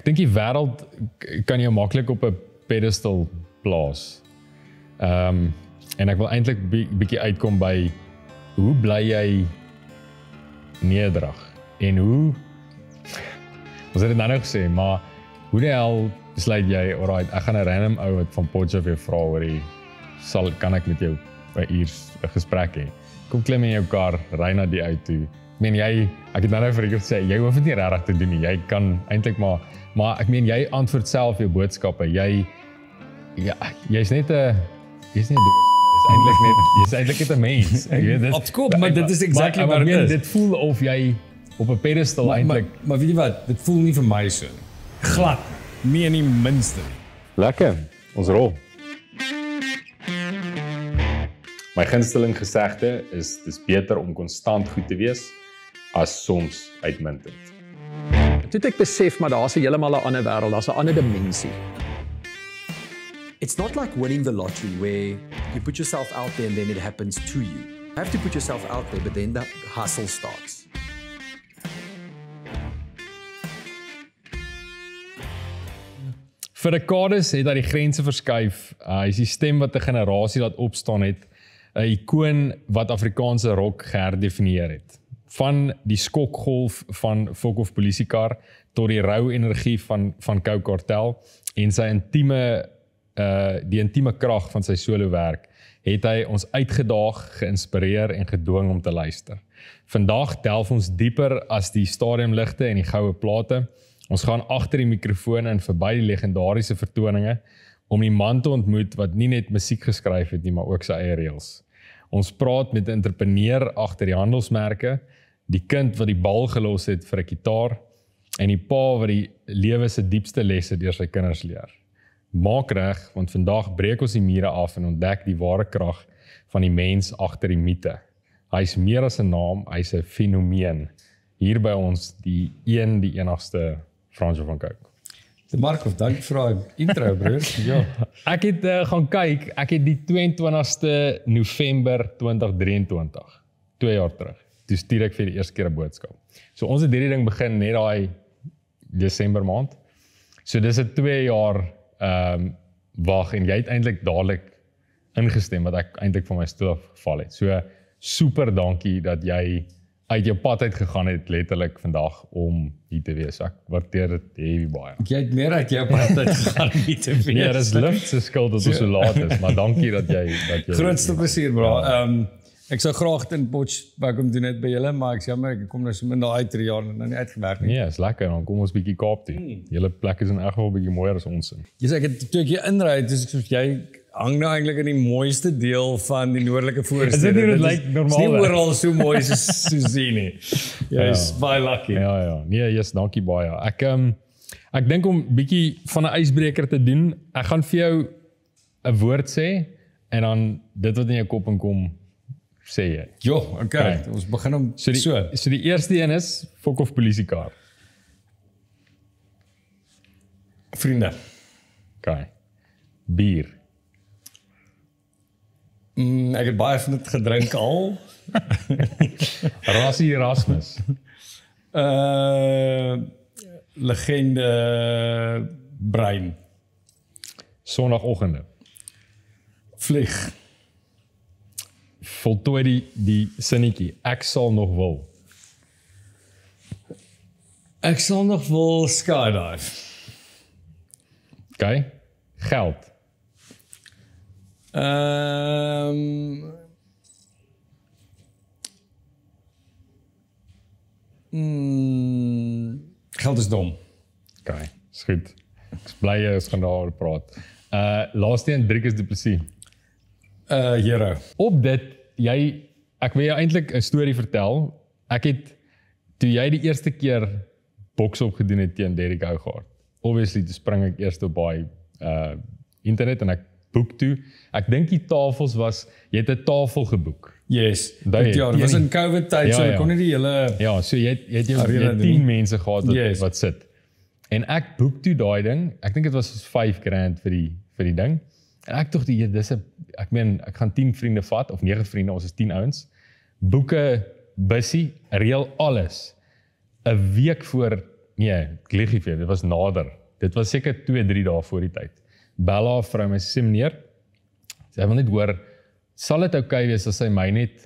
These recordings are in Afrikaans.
dink die wêreld kan jou maklik op 'n pedestal plaas. En ek wil eintlik bietjie uitkom by hoe bly jy nederig en hoe ons het dit nou gesê, maar hoe die hel besluit jy, alright, ek gaan 'n random ou wat van Potchefstroom vra oor kan ek met jou 'n uur 'n gesprek hê. Kom klim in jou kar, ry na die ou toe. Ek meen ek het nou vir jou gesê, jy hoef dit nie regtig te doen nie. Jy kan eintlik maar ek meen jy antwoord self jou boodskappe. Jy's net 'n jy's eintlik net 'n mens. Jy weet dit. Opskop, maar dit is exactly wat dit is. Dit voel of jy op 'n pedestal eintlik. Maar weet jy wat? Dit voel nie vir my so nie. Glad, nie in die minste nie. Lekker. Ons rol. My gunsteling gesegde is dis beter om konstant goed te wees as soms uitmuntend. Toe het ek besef maar daar's heeltemal 'n ander wêreld, daar's 'n ander dimensie. It's not like winning the lottery where you put yourself out there and then it happens to you. You have to put yourself out there, but then the hustle starts. Vir dekades het hy die grense verskuif. Hy is die stem wat 'n generasie laat opstaan het, 'n ikoon wat Afrikaanse rock geherdefinieer het. Van die skokgolf van Fokhof Polisiekar tot die rou energie van Coke Cartel en sy die intieme krag van sy solowerk het hy ons uitgedaag, geïnspireer en gedwing om te luister. Vandag delf ons dieper as die stadiumligte en die goue plate. Ons gaan agter die mikrofoon en verby die legendariese vertoninge om die man te ontmoet wat nie net musiek geskryf het nie, maar ook sy eie reëls. Ons praat met 'n entrepreneur agter die handelsmerke, die kind wat die bal gelos het vir 'n gitaar en die pa wat die lewe se diepste lesse deur sy kinders leer. Maak reg, want vandag breek ons die mure af en ontdek die ware krag van die mens agter die mite. Hy's meer as 'n naam, hy's 'n fenomeen. Hier by ons die enigste Fransjo van Coke. Markov, dankie vir daai intro, broer. Ja. Ek het gaan kyk, ek het die 22ste November 2023, 2 jaar terug. Toe stuur ek vir die eerste keer 'n boodskap. So ons het hierdie ding begin net daai Desember maand. So dis 'n 2 jaar wag en jy het eintlik dadelik ingestem wat ek eintlik van my stoel af geval het. So super dankie dat jy uit jou pad uit gegaan het letterlik vandag om hier te wees. Ek waardeer dit heavy baie. Jy het meer uit jou pad uit gegaan om hier te wees. Nee, dis lift se skuld dat ons so laat is, maar dankie dat jy Grootste plesier, bro. Ek sou graag in Potchefstroom kom doen net by julle, maar ek sê jammer ek kom nou so min daai 3 jaar nou nie uitgewerk nie. Nee, is lekker, dan kom ons bietjie Kaap toe. Julle plek is in elk geval bietjie mooier as ons in. Jy sê ek het toe ek hier inry, dis ek soos jy hang nou eintlik in die mooiste deel van die noordelike voorstede. Is dit nie dit lyk normaal? Dis nie oral so mooi soos hier nie. Jy is baie lucky. Ja. Nee, yes, dankie baie. Ek dink om bietjie van 'n ysbreker te doen, ek gaan vir jou 'n woord sê en dan dit wat in jou kop inkom sê jy. Jo, okay. Ons begin om so die eerste een is Fokhof Polisiekar. Vriende. Okay. Bier. Ek het baie van dit gedrink al. Rassie Erasmus. Legende brein. Sondagoggende. Vlieg. Voltooi die sinnetjie. Ek sal nog wil. Ek sal nog wil skydive. Okay. Geld. Geld is dom. Okay, is goed. Ek is bly jy ons gaan daaroor praat. Laaste een, Driekus Du Plessis. Hero. Op dit, ek wil jou eintlik 'n storie vertel. Ek het, toe jy die eerste keer boks opgedoen het teen Derek Hougaard, obviously, toe spring ek eerst op baie internet en ek boek toe. Ek dink die tafels was, jy het 'n tafel geboek. Yes, dit was in COVID tyd, so kon nie die hele... Ja, so jy het 10 mense gehad wat sit. En ek boek toe daai ding, ek dink dit was R5 vir die ding. En ek tog ek gaan 10 vriende vat, of 9 vriende, ons is 10 ouens, boeke, bussie, reël alles. 'n week voor nee, ek lieg nie vir jou, dit was nader. Dit was seker 2-3 dae voor die tyd. Bel haar vrou, my sê meneer, sy wil net hoor, sal dit oukei wees as sy my net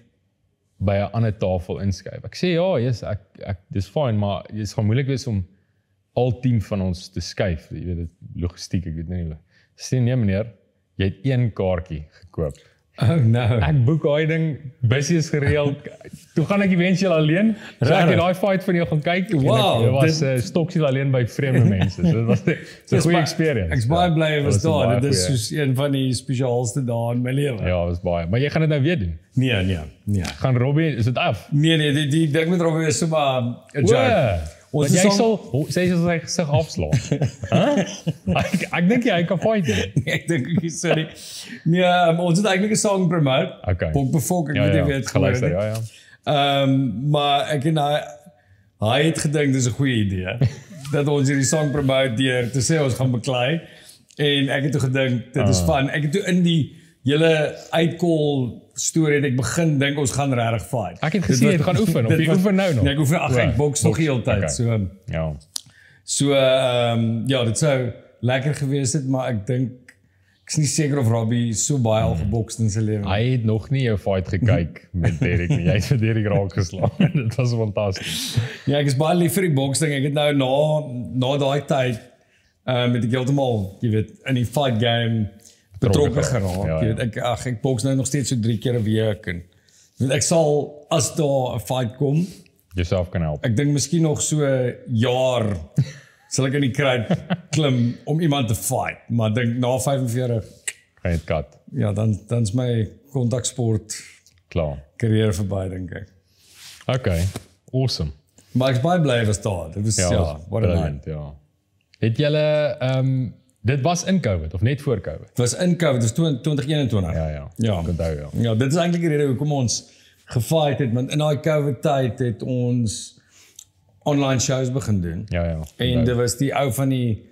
by 'n ander tafel inskuif? Ek sê ja, yes, ek dis fyn, maar dit gaan moeilik wees om al 10 van ons te skuif. Jy weet dit logistiek, ek weet nie. Sê nee meneer, jy het 1 kaartjie gekoop. Oh no. Ek boek daai ding, busy is gereël. Toe gaan ek eventueel alleen. So ek het daai fight van jou gaan kyk. Wow, Dit was stoksiel alleen by vreemde mense. So dit was 'n goeie experience. Ek's baie bly was dit was 'n daar. baie Dit is goeie. soos een van die spesiaalste dae in my lewe. Ja, was baie. Maar jy gaan dit nou weer doen. Nee. Gaan Robbie, is dit af? Nee, die ding met Robbie is sommer 'n joke. Ons Ons jy song- sal sê jy sy gesig afslaan. Ek dink jy kan fight doen. Ek dink ek sorry. Nee, ons het eintlik 'n song promote. Okay. Bok befok, ek Ja, weet nie ja, wie het geluister, gehoor het. ja. Maar ek en hy het gedink dis 'n goeie idee dat ons hierdie song promote deur te sê ons gaan beklei en ek het toe gedink dit is fun. Ek het toe in die hele uitcall storie het ek begin dink ons gaan regtig fight. Ek het gesê jy gaan oefen, of jy oefen nou nog? Nee, ek oefen ek boks nog die hele tyd. Okay. Ja. Ja, dit sou lekker gewees het, maar ek dink ek is nie seker of Robbie so baie al gebokst in sy lewe. Hy het nog nie jou fight gekyk met Derek nie. Jy het vir Derek raak geslaan. Dit was fantasties. Ja, ek is baie lief vir die boksding. Ek het nou na daai tyd het ek heeltemal, jy weet, in die fight game betrokke geraak. Ja, Jy weet, ek boks nou nog steeds so 3 keer 'n week en jy weet, ek sal as daar 'n fight kom, Jouself kan help. ek dink miskien nog so 'n jaar sal ek in die kruit klim om iemand te fight, maar ek dink na 45 Gaan jy dit kat. ja, dan's my kontaksport Klaar. carrière verby dink ek. Okay. Awesome. Maar ek is baie bly was daar. Dit was ja, what a night. brilliant, ja. Het julle dit was in COVID of net voor COVID? Dit was in COVID, dit was 2021. Ja. Ja. Ek onthou ja. Ja, dit is eintlik die rede hoekom ons gefight het, want in daai COVID tyd het ons online shows begin doen. Ja. En dit was die ou van die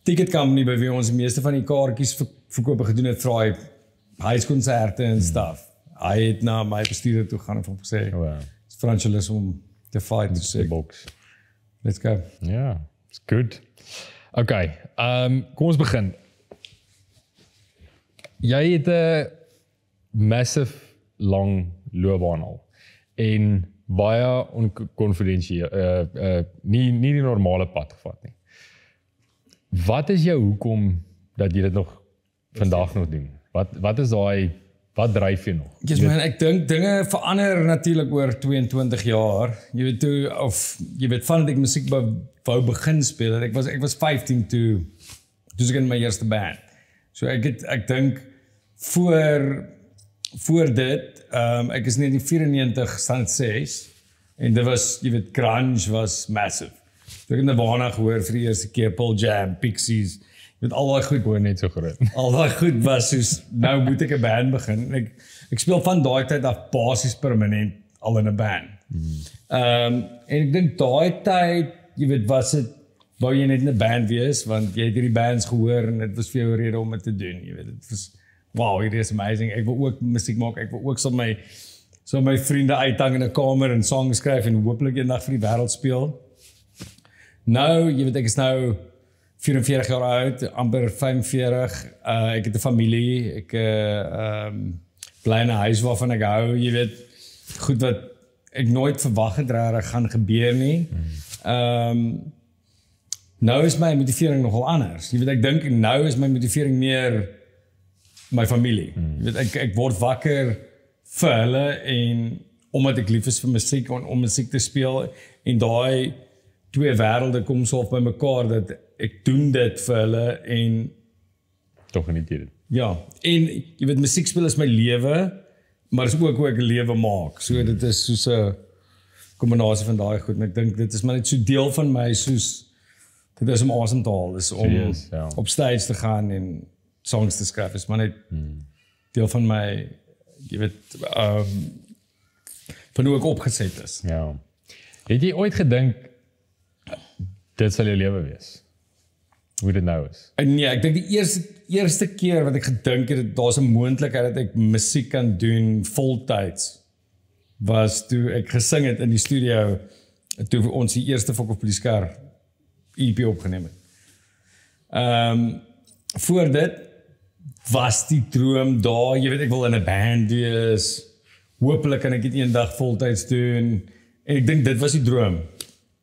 ticket company by wie ons die meeste van die kaartjies verkope gedoen het vir daai huiskonserte en stuff. Hy het na my bestuurder toe gaan en hom gesê, Ja. "It's Francois om te fight to say, Box. let's go." Ja, it's good. Okay, kom ons begin. Jy het 'n massive lang loopbaan al en baie onkonfidensieel, nie die normale pad gevat nie. Wat is jou hoekom dat jy dit nog vandag nog doen? Wat is daai, wat dryf jy nog? Yes, man, ek dink dinge verander natuurlik oor 22 jaar. Jy weet toe of jy weet vandat ek musiek wou begin speel. Ek was 15 toe ek in my eerste band. So ek dink voor dit, ek is net in 94 stand 6 en dit was, jy weet, grunge was massive. Toe ek Nirvana gehoor vir die eerste keer, Pearl Jam, Pixies, jy weet al daai goed Gewoon net so groot. al daai goed was soos nou moet ek 'n band begin. Ek speel van daai tyd af basies permanent al in 'n band. En ek dink daai tyd, jy weet, wou jy net in 'n band wees want jy het hierdie bands gehoor en dit was vir jou 'n rede om dit te doen, jy weet. Dit was wow, hierdie is amazing. Ek wil ook musiek maak. Ek wil ook so my vriende uithang in 'n kamer en songs skryf en hopelik eendag vir die wêreld speel. Nou, jy weet ek is nou 44 jaar oud, amper 45. Ek het 'n familie. Ek bly in 'n huis waarvan ek hou, jy weet, goed wat ek nooit verwag het regtig gaan gebeur nie. Nou is my motivering nogal anders. Jy weet ek dink nou is my motivering meer my familie. Jy weet ek word wakker vir hulle en omdat ek lief is vir musiek en om musiek te speel en daai twee wêrelde kom so op by mekaar dat ek doen dit vir hulle en Toch niet dit. ja, en jy weet musiek speel is my lewe, maar is ook hoe ek 'n lewe maak. So dit is soos 'n kombinasie van daai goed, en ek dink dit is maar net so deel van my soos dit is om asem te haal, is om ja. op stage te gaan en songs te skryf, is maar net deel van my, jy weet, van hoe ek opgeset is. Ja. Het jy ooit gedink dit sal jou lewe wees? Hoe dit nou is? En nee, ek dink die eerste keer wat ek gedink het daar's 'n moontlikheid dat ek musiek kan doen voltyds was toe ek gesing het in die studio toe ons die eerste Fok op die Skar EP opgeneem het. Voor dit was die droom daar, jy weet ek wil in 'n band wees. Hoopelik kan ek dit eendag voltyds doen. En ek dink dit was die droom.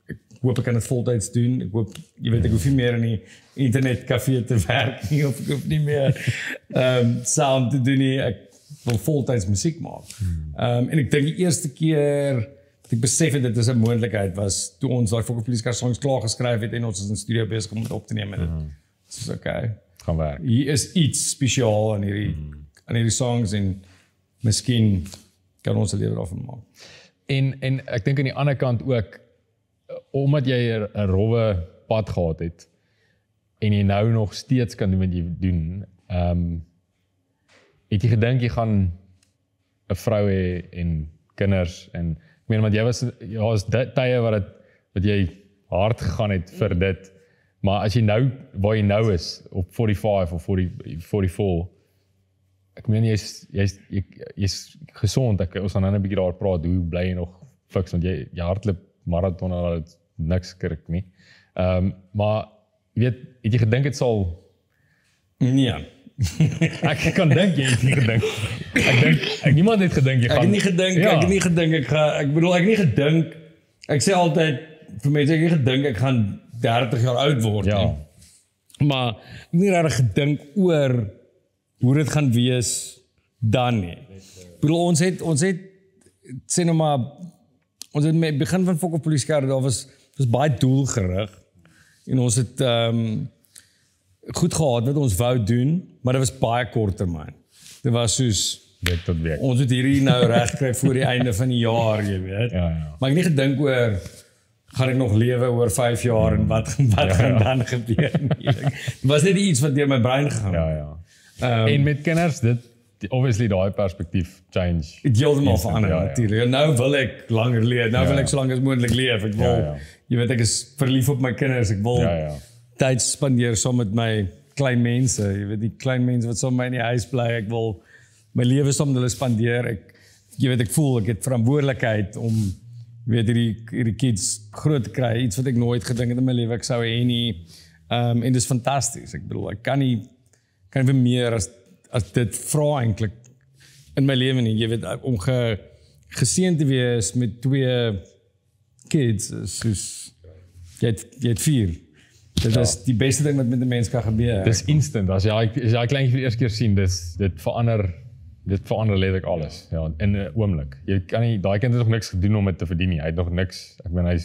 Ek hoop ek kan dit voltyds doen. Ek hoop, jy weet ek hoef nie meer in die internetkafee te werk nie of ek hoef nie meer sound te doen nie. Ek wil voltyds musiek maak. En ek dink die eerste keer dat ek besef het dit is 'n moontlikheid was toe ons daai Fokker Police Car songs klaar geskryf het en ons is in studio besig om dit op te neem en dit is okay. Gaan werk. Hier is iets spesiaal aan hierdie songs en miskien kan ons 'n lewe daarvan maak. En ek dink aan die ander kant ook, omdat jy 'n rowwe pad gehad het, en jy nou nog steeds kan doen wat jy doen, het jy gedink jy gaan 'n vrou hê en kinders, en ek meen, want jy was tye wat jy hard gegaan het vir dit, maar as jy nou, waar jy nou is, op 45 of 44, ek meen, jy's gesond, ons gaan nou 'n bietjie daar praat, hoe bly jy nog fiks, want jy hardloop marathon, en dit niks kirk nie. Maar, jy weet, het jy gedink het sal... Nee. Ek kan dink, jy het nie gedink. Niemand het gedink, jy gaan... Ek het nie gedink, ek sê altyd, vir mense, ek het nie gedink, ek gaan 30 jaar oud word, Ja. nie. Maar, ek het nie regtig gedink oor hoe dit gaan wees dan nie. Ek bedoel, ons het sê nou maar, ons het met begin van Fokker Police Car, daar was baie doelgerig, en ons het goed gehad wat ons wou doen, maar dit was baie kort termyn. Dit was soos, Week tot week. ons moet hierdie nou regkry voor die einde van die jaar, jy weet. Ja. Maar ek het nie gedink oor, gaan ek nog lewe oor 5 jaar, en wat gaan dan gebeur nie. Dit was net iets wat deur my brein gegaan het. En met kinders, obviously daai perspektief change. Het heeltemal verander, Ja. natuurlijk. Nou wil ek langer leef, nou wil ek so lank as moontlik leef. Ek wil, jy weet, ek is verlief op my kinders, ek wil tyd spandeer saam met my klein mense, jy weet, die klein mense wat saam met my in die huis bly, ek wil my lewe saam met hulle spandeer, ek voel, ek het verantwoordelikheid om, jy weet, hierdie kids groot te kry, iets wat ek nooit gedink het in my lewe, ek sou hê nie, en dit is fantasties, ek bedoel, ek kan nie meer as dit vra eintlik in my lewe nie, jy weet, om geseënd te wees met 2 kids, soos, jy het 4. Dit is die beste ding wat met 'n mens kan gebeur. Dis instant, as jy kleintjie vir die eerste keer sien, dit verander letterlik alles, ja, in 'n oomblik. Jy kan nie, daai kind het nog niks gedoen om dit te verdien nie, hy het nog niks, ek meen, hy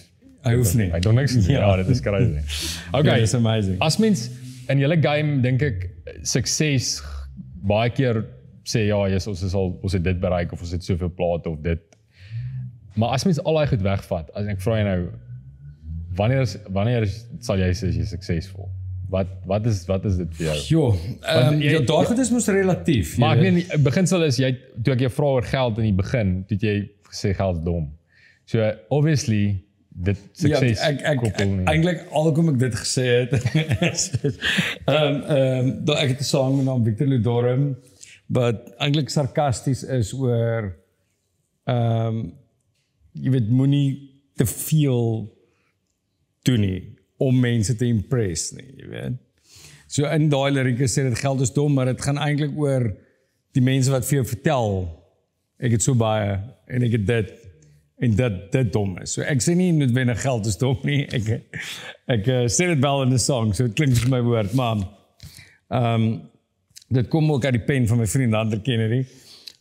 hoef nie. Hy het nog niks gedoen, ja, dit is crazy. Okay, Dit is amazing. As mens, in julle game, dink ek, sukses, baie keer sê, ja, ons het dit bereik, of ons het soveel plate, of dit, maar as mens al die goed wegvat, as ek vra jy nou, wanneer sal jy sê jy suksesvol? Wat is dit vir jou? Jo, daai goed is mos relatief. Maar ek meen, beginsel is, toe ek jou vra oor geld in die begin, toe het jy gesê geld is dom. So, obviously, dit sukses koppel nie. Eintlik, alkom ek dit gesê het, ek het 'n song met naam Victor Ludorum, wat eintlik sarkasties is oor, jy weet, moenie te veel doen nie, om mense te impress nie, jy weet. So in daai lirieke sê dit geld is dom, maar dit gaan eintlik oor die mense wat vir jou vertel, ek het so baie, en ek het dit, en dit dom is. So ek sê nie noodwendig geld is dom nie, ek sê dit wel in 'n song, so het klink vir my woord, maar dit kom ook uit die pen van my vriend Hunter Kennedy,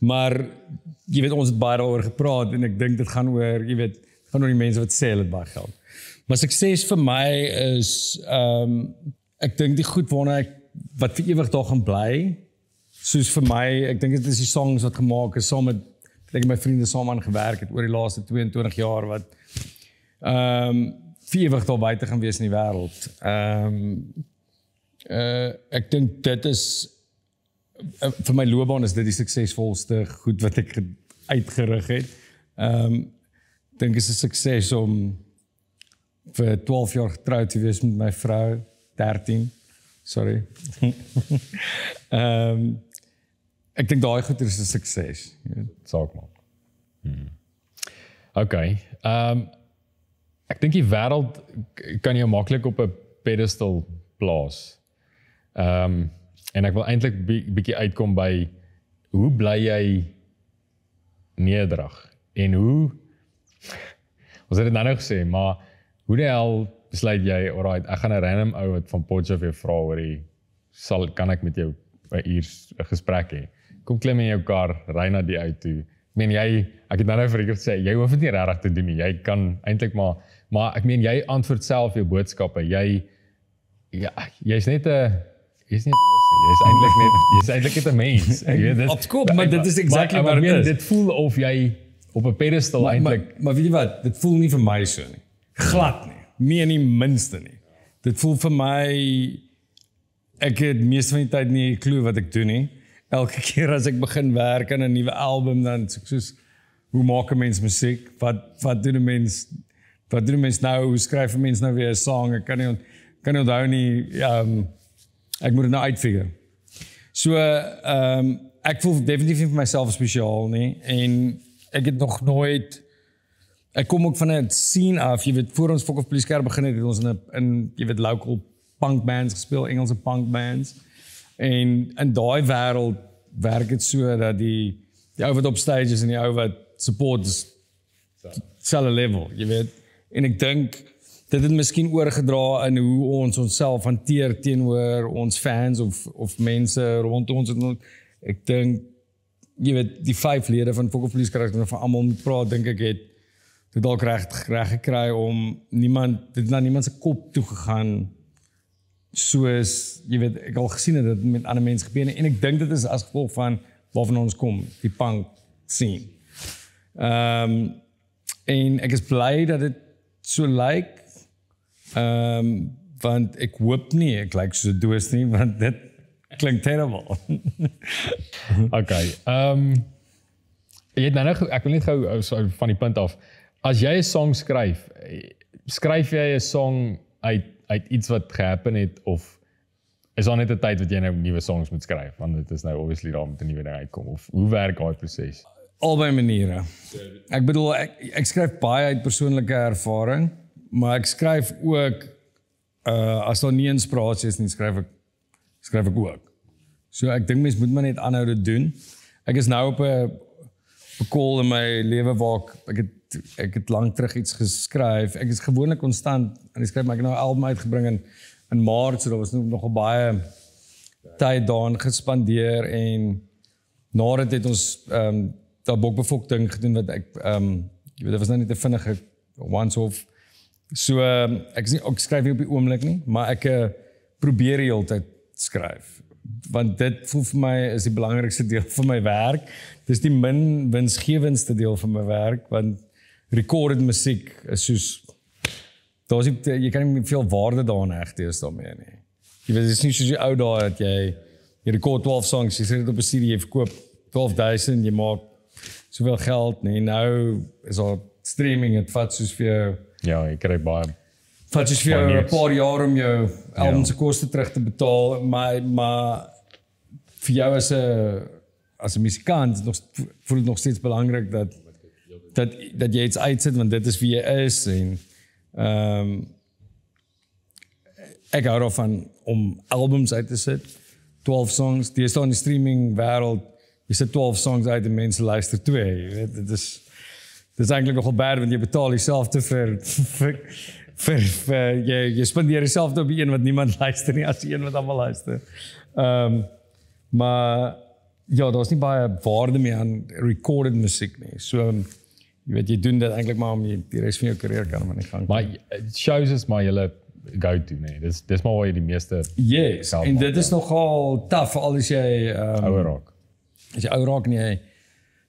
maar jy weet, ons het baie daaroor gepraat, en ek dink dit gaan oor, jy weet, gaan oor die mense wat sê hulle het baie geld. Maar sukses vir my is, ek dink die goed waarna wat vir ewig daar gaan bly, soos vir my, ek dink dit is die songs wat gemaak is, saam met, ek my vriende saam aan gewerk het, oor die laaste 22 jaar, wat vir ewig daar buite gaan wees in die wêreld. Ek dink dit is, vir my loopbaan is dit die suksesvolste goed wat ek uitgerig het. Dink is 'n sukses om vir 12 jaar getroud te wees met my vrou, 13, sorry. Ek dink daai goed is 'n sukses. Saak maak. Okay. ek dink die wêreld kan jou maklik op 'n pedestal plaas. En ek wil eintlik bietjie uitkom by hoe bly jy nederig en hoe ons het dit nou gesê, maar hoe die hel besluit jy, alright, ek gaan 'n random ou wat van Potchefstroom vra oor kan ek met jou 'n uur 'n gesprek hê. Kom klim in jou kar, ry na die ou toe. Ek meen ek het nou vir gesê, jy hoef dit nie regtig te doen nie. Jy kan eintlik maar ek meen jy antwoord self jou boodskappe. Jy's net 'n jy's eintlik net 'n mens. Jy weet dit. Opskop, maar dit is exactly wat dit is. Dit voel of jy op 'n pedestal eintlik. Maar weet jy wat? Dit voel nie vir my so nie. Glad nie. Nie in die minste nie. Dit voel vir my ek het meeste van die tyd nie 'n klou wat ek doen nie. Elke keer as ek begin werk aan 'n nuwe album dan soos hoe maak 'n mens musiek? Wat doen 'n mens nou? Hoe skryf 'n mens nou weer 'n song? Ek kan nie onthou nie. Ek moet dit nou uitfigure. So ek voel definitief nie vir myself spesiaal nie en ek het nog nooit ek kom ook van 'n scene af, jy weet, voor ons Fok of Police Car begin het ons in jy weet local punk bands gespeel, Engelse punk bands. En in daai wêreld werk dit so dat die ou wat op stage is en die ou wat support is selfe level, jy weet. En ek dink dit het miskien oorgedra in hoe ons onsself hanteer teenoor ons fans of mense rondom ons. Ek dink jy weet die 5 lede van Fok of Police Car van almal moet praat, dink ek het dit dalk reg gekry om dit na niemand se kop toe gegaan. Soos, jy weet, ek al gesien het dit met ander mense gebeur en ek dink dit is as gevolg van waarvan ons kom, die punk scene. En ek is bly dat dit so lyk, want ek hoop nie, ek lyk so doos nie, want dit klink terrible. Okay, jy het nou ek wil net gou van die punt af, as jy 'n song skryf jy 'n song uit iets wat gehappen het, of is daar net 'n tyd wat jy nou nuwe songs moet skryf, want dit is nou obviously daar met 'n nuwe ding uitkom, of hoe werk daai proses? Albei maniere. Ek bedoel, ek skryf baie uit persoonlike ervaring, maar ek skryf ook, as daar nie inspirasie is nie, skryf ek ook. So ek dink mens moet maar net aanhou dit doen. Ek is nou op 'n call in my lewe waar ek het lank terug iets geskryf. Ek is gewoonlik konstant aan die skryf, maar ek het nou 'n album uitgebring in Maart, so daar was nogal baie tyd daarin gespandeer en na dit het ons daai Bokbefok ding gedoen wat ek jy weet dit was nou net 'n vinnige once off. So ek skryf nie op die oomblik nie, maar ek probeer die hele tyd skryf. Want dit voel vir my is die belangrikste deel van my werk. Dis die min winsgewendste deel van my werk, want recorded musiek is soos jy kan nie veel waarde daaraan heg daarmee nie. Jy weet, dit is nie soos die ou dae dat jy record 12 songs, jy sit dit op 'n CD, jy verkoop 12,000, jy maak soveel geld nie. Nou is daar streaming, het vat soos vir jou jy kry baie vat soos vir jou 'n paar jaar om jou album se koste terug te betaal, maar vir jou as 'n musikant voel dit nog steeds belangrik dat jy iets uitsit, want dit is wie jy is en ek hou daarvan om albums uit te sit, 12 songs, die is daar in die streaming wêreld, jy sit 12 songs uit en mense luister 2, jy weet, dit is eintlik nogal bad, want jy betaal jouself te jy spandeer jouself op die een wat niemand luister nie, as die een wat almal luister. Maar ja, daar's nie baie waarde meer aan recorded musiek nie, so jy weet, jy doen dit eintlik maar om die res van jou carrière kan aan die gang. Maar shows is maar julle go-to, nee. Dis maar waar jy die meeste yes, en dit is nogal tough, al as jy ouer raak. As jy ouer raak en jy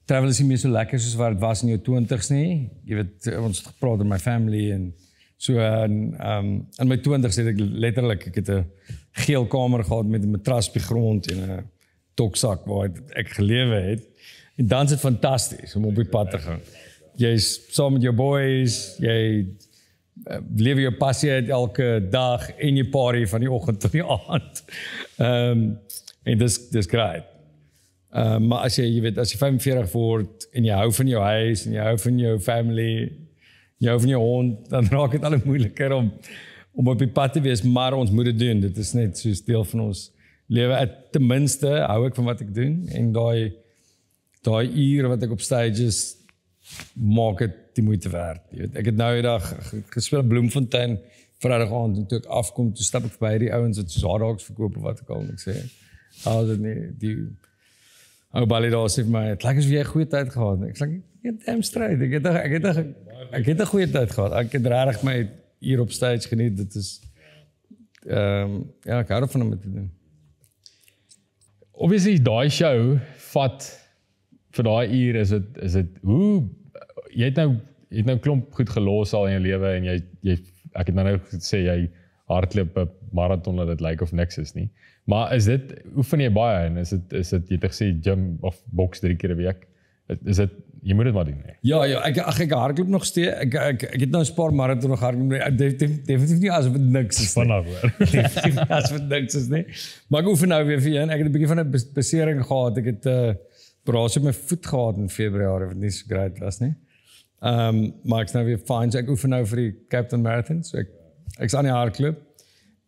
travel is nie meer so lekker soos wat dit was in jou 20's nie. Jy weet, ons het gepraat met my family en so in my 20's het ek letterlik, ek het 'n geel kamer gehad met 'n matras op die grond en 'n toksak waar ek gelewe het. En dan is dit fantasties om op die pad te gaan. Jy's saam met jou boys, jy lewe jou passie uit elke dag en jy party van die oggend tot die aand. En dis great. Maar as jy weet, as jy 45 word en jy hou van jou huis en jy hou van jou family, jy hou van jou hond, dan raak dit al hoe moeiliker om op die pad te wees, maar ons moet dit doen. Dit is net soos deel van ons lewe. Ten minste hou ek van wat ek doen en daai ure wat ek op stages maak dit die moeite werd. Jy weet, ek het nou die dag gespeel in Bloemfontein Vrydag aand en toe ek afkom, toe stap ek verby die ouens wat Zaraaks verkoop of wat ek al en ek sê, dit nie, die ou balie daar sê vir my, het lyk asof jy 'n goeie tyd gehad. Ek sê, ek het damn straight, ek het 'n goeie tyd gehad. Ek het regtig my hier op stage geniet. Dit is ja, ek hou van om dit te doen. Obviously daai show vat vir daai uur is dit hoe jy het nou klomp goed gelos al in jou lewe en jy ek het nou gesê jy hardloop 'n marathon dat dit lyk of niks is nie. Maar is dit oefen jy baie en is dit jy het gesê gym of boks 3 keer 'n week? Is dit jy moet dit maar doen, nee. Ja, ek hardloop nog steeds. Ek het nou 'n paar marathon nog hardloop. Definitief nie asof dit niks is. Vanaf hoor. Definitief nie asof dit niks is nie. Maar ek oefen nou weer vir een. Ek het 'n bietjie van 'n besering gehad. Ek het operasie op my voet gehad in Februarie wat nie so great was nie. Maar ek's nou weer fine. So ek oefen nou vir die Cape Town Marathon. So ek's aan die hardloop.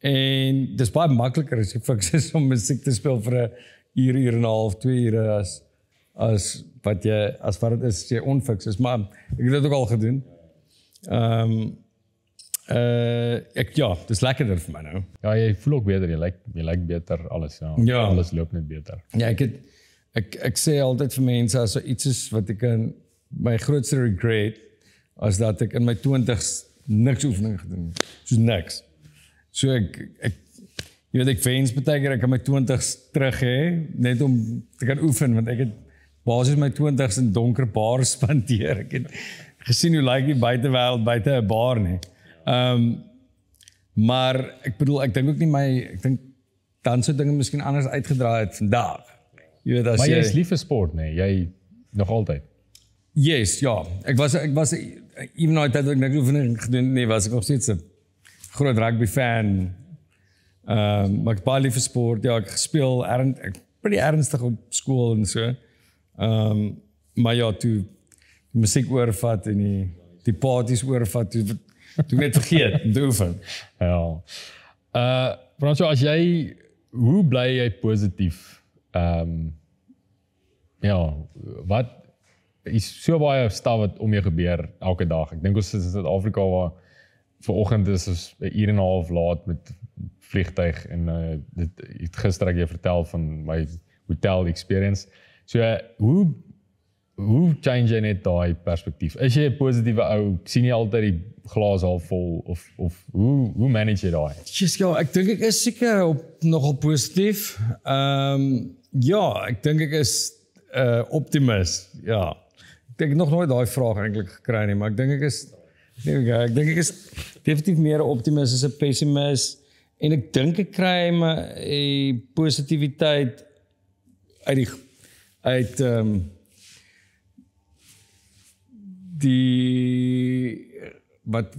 En dis baie makliker as jy fiks is om musiek te speel vir 'n uur en 'n half, 2 ure as wat dit is jy onfiks is, maar ek het dit ook al gedoen. Dis lekkerder vir my nou. Ja, jy voel ook beter, jy lyk beter alles, ja. Alles loop net beter. Ja, ek sê altyd vir mense as iets is wat ek my grootste regret as dat ek in my 20s niks oefening gedoen het. Soos niks. So ek jy weet ek wens baie keer ek in my 20s terug hê net om te kan oefen want ek het basies my 20s in donker bars spandeer. Ek het gesien hoe lyk die buitewêreld buite 'n bar nie. Maar ek bedoel ek dink ook nie ek dink dan sou dinge miskien anders uitgedraai het vandag. Jy weet as maar jy is lief vir sport, nee, jy nog altyd. Yes, ja. Ek was even nou dat ek niks oefening gedoen nee, was ek nog steeds 'n groot rugby fan. Maar ek baie lief vir sport. Ja, ek gespeel ek pretty ernstig op skool en so. Maar ja, toe musiek oorvat en die parties oorvat, toe net vergeet om te oefen. Ja. Franco, hoe bly jy positief? Ja, wat is so baie stuff wat om jou gebeur elke dag. Ek dink ons is in Suid-Afrika waar vanoggend is ons 'n uur en 'n half laat met vliegtuig en dit gister ek jy vertel van my hotel experience. So hoe change jy net daai perspektief? Is jy 'n positiewe ou? Sien jy altyd die glas half vol of hoe manage jy daai? Yes, ja, ek dink ek is seker nogal positief. Ja, ek dink ek is optimis. Ja. Ek dink nog nooit daai vraag eintlik gekry nie, maar ek dink ek is definitief meer 'n optimis as 'n pessimis en ek dink ek kry my positiwiteit uit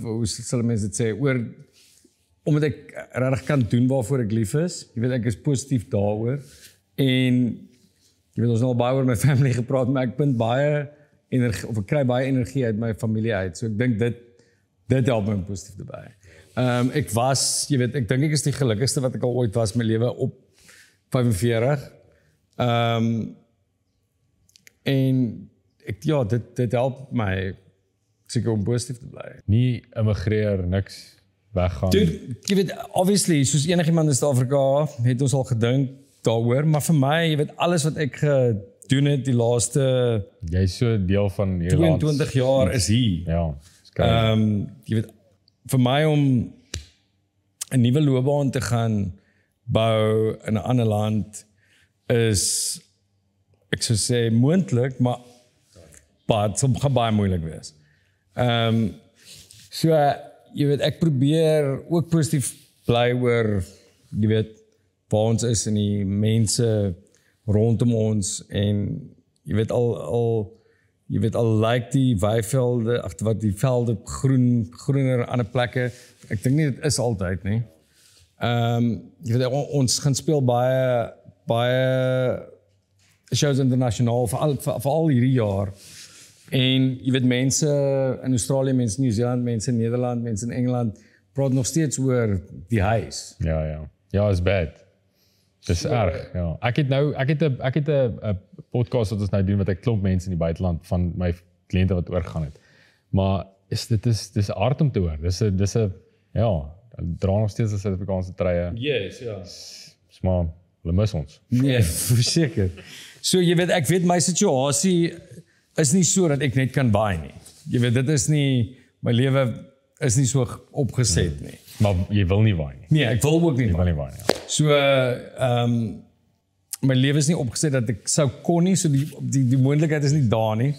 hoe sal mense dit sê, omdat ek regtig kan doen waarvoor ek lief is. Jy weet, ek is positief daaroor. En jy weet, ons het al baie oor my family gepraat, maar ek vind baie energie, of ek kry baie energie uit my familie uit. So ek dink dit help my positief daarbij. Ek was, jy weet, ek dink ek is die gelukkigste wat ek al ooit was in my lewe op 45. En dit help my seker om positief te bly. Nie immigreer, niks weggaan. Dude, jy weet, obviously, soos enigiemand in Suid-Afrika het ons al gedink daaroor, maar vir my, jy weet, alles wat ek gedoen het die laaste jy's so deel van hierdie 22 jaar is hier. Ja. Jy weet, vir my om 'n nuwe loopbaan te gaan bou in 'n ander land is ek sou sê moontlik, maar dit gaan baie moeilik wees. So jy weet, ek probeer ook positief bly oor jy weet waar ons is en die mense rondom ons en jy weet al lyk die weivelde wat die velde groener aan 'n plekke. Ek dink nie dit is altyd nie. Jy weet ons gaan speel baie shows internasionaal vir al hierdie jaar. En jy weet mense in Australië, mense in Nieu-Seeland, mense in Nederland, mense in Engeland praat nog steeds oor die huis. Ja, is bad. Dis erg, ja. Ek het 'n podcast wat ons nou doen met 'n klomp mense in die buiteland van my kliënte wat oorgaan het. Maar dis hard om te hoor. Dis 'n dra nog steeds 'n Suid-Afrikaanse treie. Yes, ja. Dis maar hulle mis ons. Nee, verseker. So jy weet, ek weet my situasie is nie so dat ek net kan baie nie. Jy weet, dit is nie, my lewe is nie so opgeset nie. Maar jy wil nie waai nie. Nee, ek wil ook nie. Jy wil nie waai nie. Ja. So my lewe is nie opgeset dat ek sou kon nie, so die moontlikheid is nie daar nie.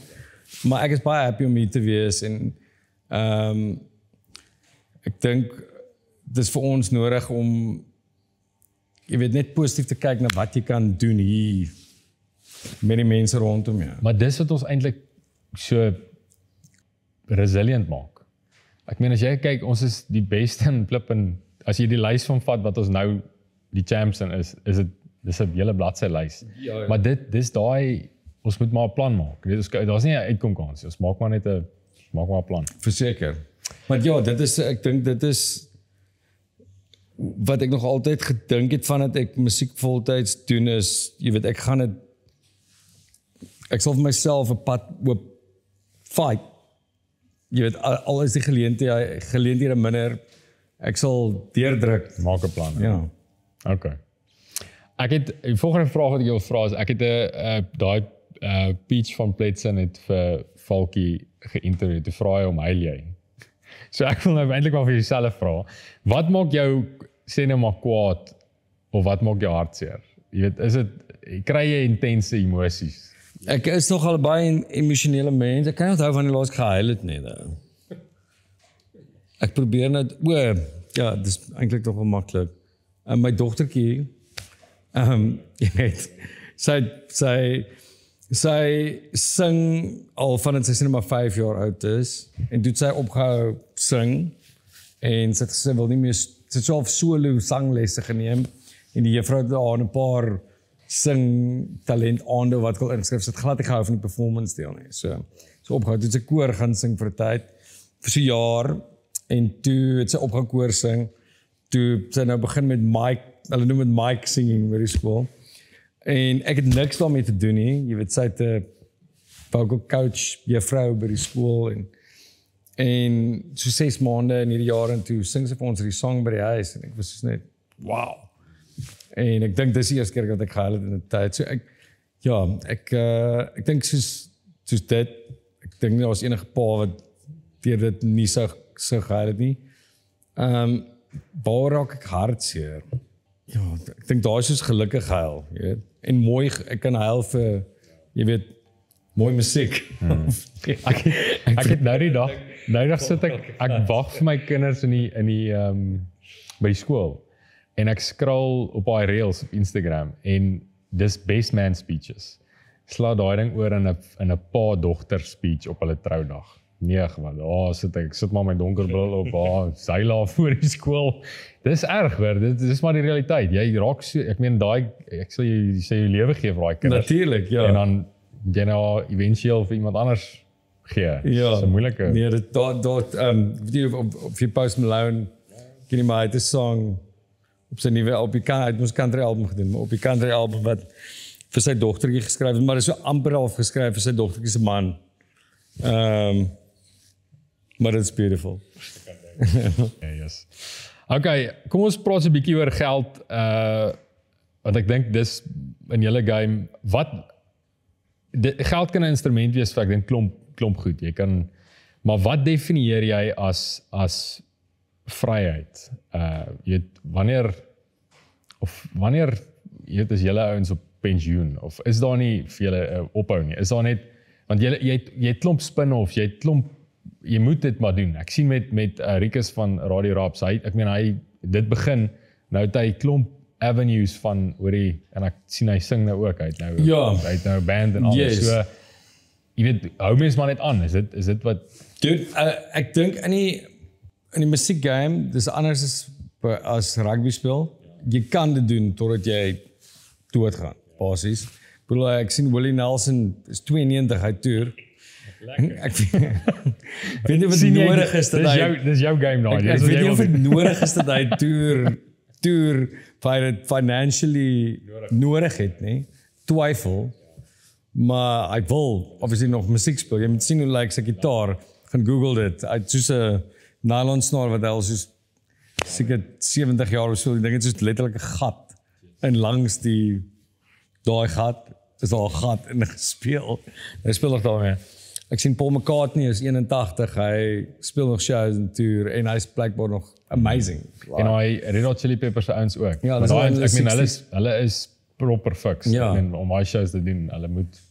Maar ek is baie happy om hier te wees en ek dink dis vir ons nodig om jy weet net positief te kyk na wat jy kan doen hier met die mense rondom jou. Maar dis wat ons eintlik so resilient maak. Ek meen as jy kyk, ons is die beste in flip en as jy die lys van vat wat ons nou die champs in is dit dis 'n hele bladsy lys. Ja. Maar dis daai ons moet maar 'n plan maak. Daar's nie 'n uitkomkans nie. Ons maak maar net 'n plan. Verseker. Maar ja, ek dink dit is wat ek nog altyd gedink het van dat ek musiek voltyds doen is, jy weet, ek sal vir myself 'n pad oop fight. Jy weet, al is die geleenthede minder, ek sal deurdruk. Maak 'n plan. Ja. Okay. Ek het die volgende vraag wat ek jou vra is ek het 'n daai Peach van Pletsen het vir Falkie geïnterview. Toe vra hy om huil jy. So ek wil nou eintlik maar vir jouself vra. Wat maak jou sê nou maar kwaad of wat maak jou hartseer? Jy weet, kry jy intense emosies? Ek is nogal baie 'n emosionele mens. Ek kan nie onthou van die laas gehuil het nie. Ek probeer net ja, dis eintlik nog wel maklik. My dogtertjie jy weet, sy sing al vandat sy maar 5 jaar oud is en toe sy opgehou sing en sy het gesê wil nie meer sy het self solo sanglesse geneem en die juffrou het daar 'n paar sing talent aande wat wil inskryf, sy het glad nie gehou van die performance deel nie. So opgehou, toe het sy koor gaan sing vir 'n tyd, vir so 'n jaar en toe het sy opgehou koor sing. Toe sy nou begin met mic, hulle noem dit mic singing by die skool. En ek het niks daarmee te doen nie. Jy weet, sy het 'n vocal coach juffrou by die skool en so 6 maande in hierdie jaar en toe sing sy vir ons die song by die huis en ek was so net wow. En ek dink dis die eerste keer dat ek gehuil het in 'n tyd. So ek dink soos dit, ek dink nie daar was enige pa wat deur dit nie sou gehuil het nie. Waar raak ek hartseer? Ja, ek dink daar is soos gelukkig huil, jy weet. En mooi, ek kan huil vir, jy weet, mooi musiek. Ek het nou die dag sit ek wag vir my kinders in die by die skool en ek scroll op daai reels op Instagram en dis best man speeches. Sla daai ding oor in 'n pa-dogter speech op hulle troudag. Nee, gewoon, ek sit maar my donker bril op, seila voor die skool. Dis erg, hoor, dit is maar die realiteit. Jy raak so, ek meen ek sal jy sê jy lewe gee vir daai kinders. Natuurlik, ja. En dan jy nou eventueel vir iemand anders gee. Ja. Dis 'n moeilike. Nee, dit op die Post Malone, ken jy maar uit 'n song op sy nuwe op die country album gedoen, maar op die country album wat vir sy dogtertjie geskryf het, maar dit is so amper half geskryf vir sy dogtertjie se man. Maar dit is beautiful. Yes. Okay, kom ons praat so 'n bietjie oor geld. Want ek dink dis in julle game geld kan 'n instrument wees vir ek dink klomp goed. Jy kan, maar wat definieer jy as vryheid? Jy weet wanneer jy weet as julle ouens op pensioen of is daar nie vir julle ophou nie? Is daar net want jy het klomp spin-offs, jy moet dit maar doen. Ek sien met Rikus van Radio Raps, hy dit begin, nou het hy klomp avenues van hoorie, en ek sien hy sing nou ook, hy het nou 'n band en alles, yes. So, jy weet, hou mens maar net aan, is dit wat... Dude, ek dink in die musiek game, dis anders as rugby speel, jy kan dit doen totdat jy doodgaan, basies. Ek bedoel, ek sien Willie Nelson is 92, hy toer, Ek weet nie of dit nodig is dat hy Dis jou game daai. ek weet nie of dit nodig is dat hy toer financially nodig het nie. Twyfel. Maar ek wil obviously nog musiek speel. Jy moet sien hoe lyk sy gitaar. Gaan Google dit. Hy het soos 'n nylon snaar wat hy al soos seker 70 jaar of so. Ek dink dit is soos letterlik 'n gat in langs daai gat. Is al 'n gat in gespeel. Hy speel nog daarmee. Ek sien Paul McCartney is 81. Hy speel nog shows en tour en hy's blykbaar nog amazing. En hy Red Hot Chili Peppers se ouens ook. Ja, Maar dis al daai in ouens, die ek meen 60s. hulle is proper fix. Ja. Ek meen om daai shows te doen, hulle moet.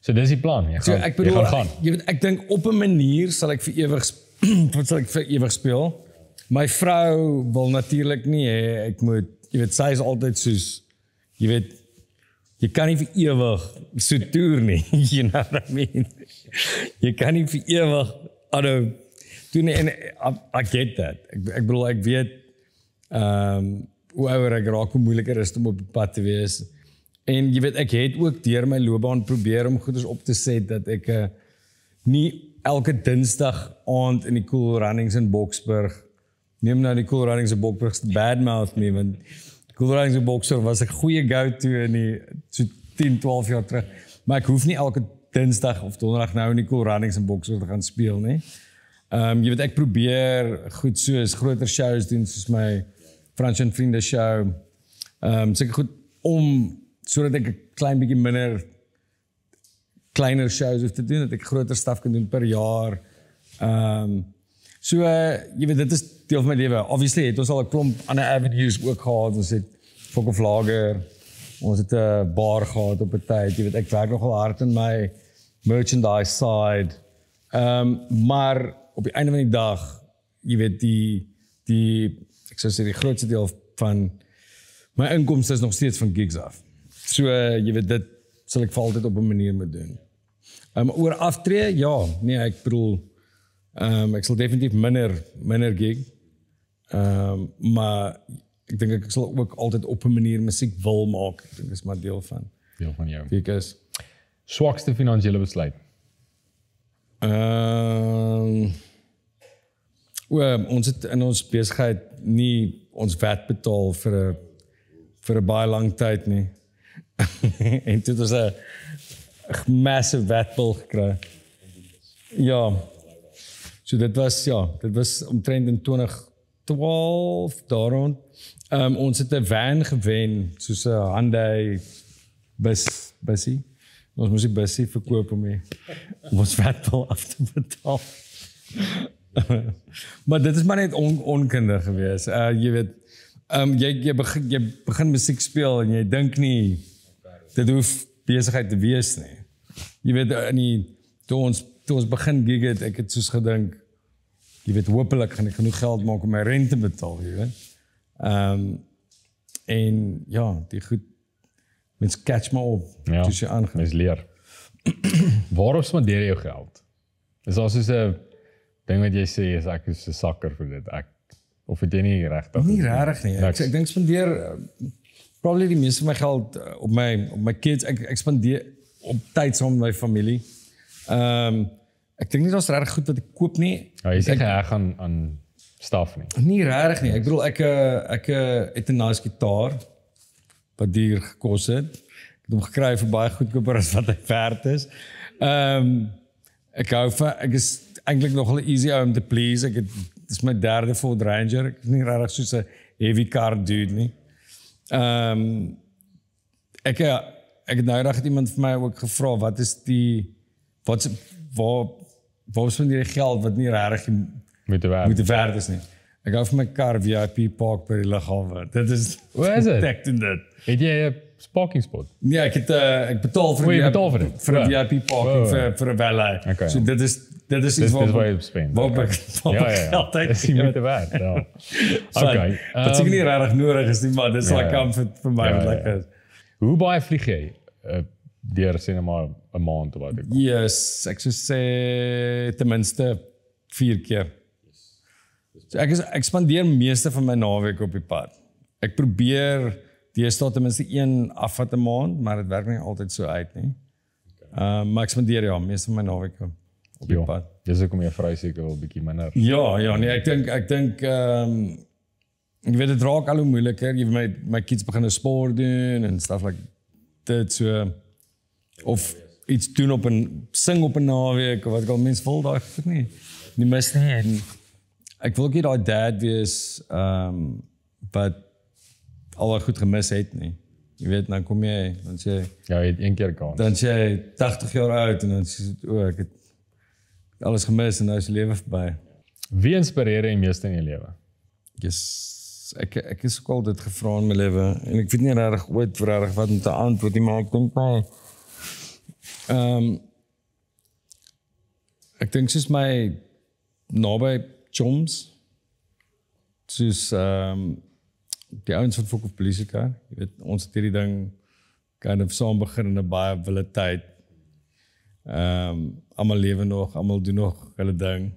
So dis die plan. Jy So gaan ek bedoel, jy gaan. jy weet ek dink op 'n manier sal ek vir ewig wat sal ek vir ewig speel. My vrou wil natuurlik nie hê ek moet, jy weet sy is altyd soos jy weet jy kan nie vir ewig so toer nie. You know what I mean? Jy kan nie vir ewig aanhou doen nie en I get that. Ek bedoel ek weet hoe ouer ek raak hoe moeiliker is om op die pad te wees. En jy weet ek het ook deur my loopbaan probeer om goeders op te set dat ek nie elke Dinsdag aand in die Cool Runnings in Boksburg neem nou die Cool Runnings in Boksburg se badmouth nie want Cool Runnings in Boksburg was 'n goeie go-to in die so 10, 12 jaar terug. Maar ek hoef nie elke Dinsdag of Donderdag nou in die Cool Runnings in Boksburg te gaan speel nie. Jy weet ek probeer goed soos groter shows doen soos my Frans en Vriende show. Seker goed om sodat ek 'n klein bietjie minder kleiner shows hoef te doen, dat ek groter stuff kan doen per jaar. So jy weet dit is deel van my lewe. Obviously het ons al 'n klomp ander avenues ook gehad. Ons het Fok of Lager, ons het 'n bar gehad op 'n tyd. Jy weet ek werk nogal hard in my merchandise side. Maar op die einde van die dag, jy weet die ek sou sê die grootste deel van my inkomste is nog steeds van gigs af. So jy weet dit sal ek vir altyd op 'n manier moet doen. Oor aftree, ja, nee, ek bedoel ek sal definitief minder gig. Maar ek dink ek sal ook altyd op 'n manier musiek wil maak. Ek dink dis maar deel van jou. wie ek is. Swakste finansiële besluit. Ons het in ons besigheid nie ons wat betaal vir 'n baie lang tyd nie. En toe het ons 'n massive watbill gekry. Ja. So dit was omtrent in 2012 daar rond. Ons het 'n van gewen, soos 'n Hyundai busie. Ons moes die busie verkoop om ons watbill af te betaal. Maar dit is maar net onkundig gewees. Jy weet, jy begin musiek speel en jy dink nie dit hoef besigheid te wees nie. Jy weet toe ons begin gig het, ek het soos gedink, jy weet hopelik gaan ek genoeg geld maak om my rente te betaal, jy weet. En ja, die goed mens catch maar op soos jy aangaan. Mens leer. Waarop spandeer jy jou geld? Dis al soos 'n ding wat jy sê is ek is 'n sakker vir dit. Of het jy nie regtig? Nie regtig nie. Ek dink spandeer probably die meeste van my geld op my kids. Ek spandeer op tyd saam met my familie. Ek dink nie daar's regtig goed wat ek koop nie. Ja, jy sê geheg aan staf nie. Nie regtig nie. Ek bedoel ek het 'n nice gitaar wat duur gekos het. Ek het hom gekry vir baie goedkoper as wat hy werd is. Ek is eintlik nogal 'n easy ou om te please. Dit is my derde Ford Ranger. Ek is nie regtig soos 'n heavy car dude nie. Ek het nou eendag iemand vir my ook gevra waar spandeer jy geld wat nie regtig moet werd is nie. Ek hou vir my kar VIP park by die lughawe. Dit is Waar is dit? Dekt in dit. Het jy 'n parking spot? Nee, ek betaal vir jy betaal vir dit? vir 'n VIP parking vir 'n valet. Okay. So dit is iets waar jy spend. Waar ek geld uit. Dis nie te werd. Ja. Okay. Wat seker nie regtig nodig is nie, maar dis like comfort vir my wat lekker is. Hoe baie vlieg jy? Deur sê net maar 'n maand of wat ek. Yes, ek sou sê ten minste 4 keer. So ek spandeer meeste van my naweek op die pad. Ek probeer deesdae ten minste 1 afvat 'n maand, maar dit werk nie altyd so uit nie. Maar ek spandeer meeste van my naweek op die pad. Dis hoekom jy vrou seker wel bietjie minder. Ja, nee, ek dink jy weet dit raak al hoe moeiliker. Jy weet my kids begin 'n sport doen en stuff like dit so of iets doen sing op 'n naweek of wat ek al mens wil daai ek nie mis nie. En ek wil ook nie daai dad wees wat al goed gemis het nie. Jy weet dan kom jy dan sê Ja, jy het een keer kans. dan sê jy 80 jaar oud en dan sê ek het alles gemis en nou is die lewe verby. Wie inspireer jy meeste in jou lewe? Yes, ek is ook al dit gevra in my lewe en ek weet nie regtig ooit wat om te antwoord nie, maar ek dink my ek dink soos my naby chums soos die ouens van Fokus Polisie-kar, jy weet ons het hierdie ding kind of saam begin in 'n baie wille tyd. Almal lewe nog, almal doen nog hulle ding.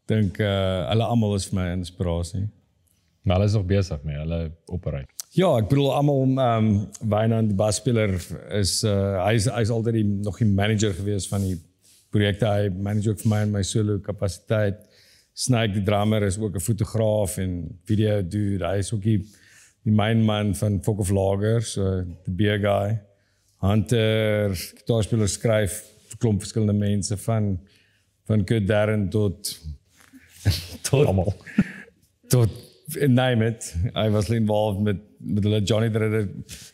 Dink hulle almal is vir my inspirasie. Maar hulle is nog besig mee, hulle operate. Ja, ek bedoel almal Wynand die basspeler is hy's altyd nog die manager gewees van die projekte. Hy manage ook vir my en my solo kapasiteit. Snake die drummer is ook 'n fotograaf en video dude. Hy is ook die main man van Folk of Lager, so the beer guy. Hunter, gitaarspeler skryf vir klomp verskillende mense van Kurt Darren tot Almal. tot name it. Hy was involved met hulle Johnny the Ridder.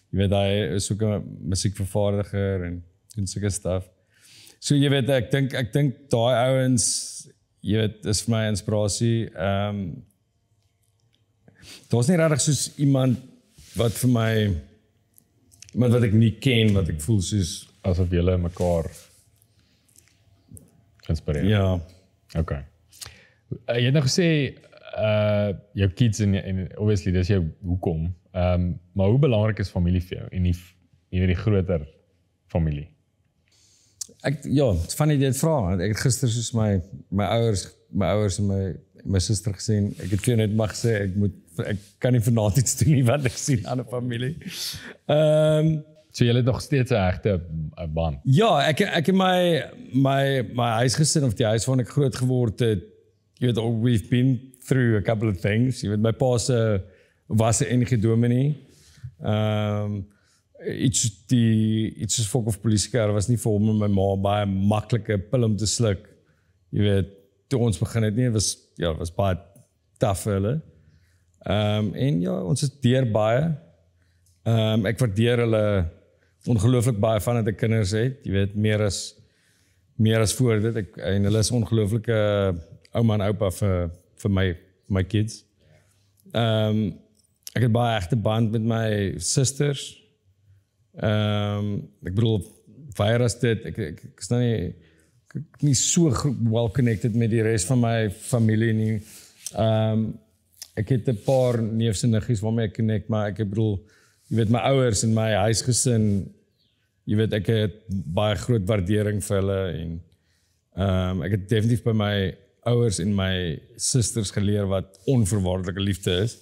Jy weet hy is ook 'n musiekvervaardiger en doen sulke stuff. So jy weet ek dink daai ouens jy weet is vir my inspirasie. Daar's nie regtig soos iemand wat vir my wat ek nie ken wat ek voel soos Asof julle mekaar inspireer. ja. Okay. Jy het nou gesê jou kids en obviously dis jou hoekom. Maar hoe belangrik is familie vir jou en die groter familie? Het is funny dit vra. Ek het gister soos my ouers en my suster gesien. Ek het vir net mag sê ek kan nie vanaand iets doen nie wat ek sien aan 'n familie. So julle het nog steeds 'n egte band. Ja, ek het my huisgesin of die huis waarin ek groot geword het. Jy weet, we've been through a couple of things. Jy weet, my pa was 'n NG dominee. Iets soos Folk of Polisie-kar was nie vir hom en my ma baie maklike pil om te sluk. Jy weet, toe ons begin het nie, was baie tough vir hulle. En ja, ons is deur baie. Ek waardeer hulle ongelooflik baie van dat ek kinders het. Jy weet, meer as voor dit. En hulle is ongelooflike ouma en oupa vir my kids. Ek het baie egte band met my susters. Ek bedoel, virus dit, ek is nou nie so well connected met die res van my familie nie. Ek het 'n paar neefs en niggies waarmee ek connect, maar ek bedoel, jy weet, my ouers en my huisgesin, jy weet, ek het baie groot waardering vir hulle en ek het definitief by my ouers en my susters geleer wat onvoorwaardelike liefde is.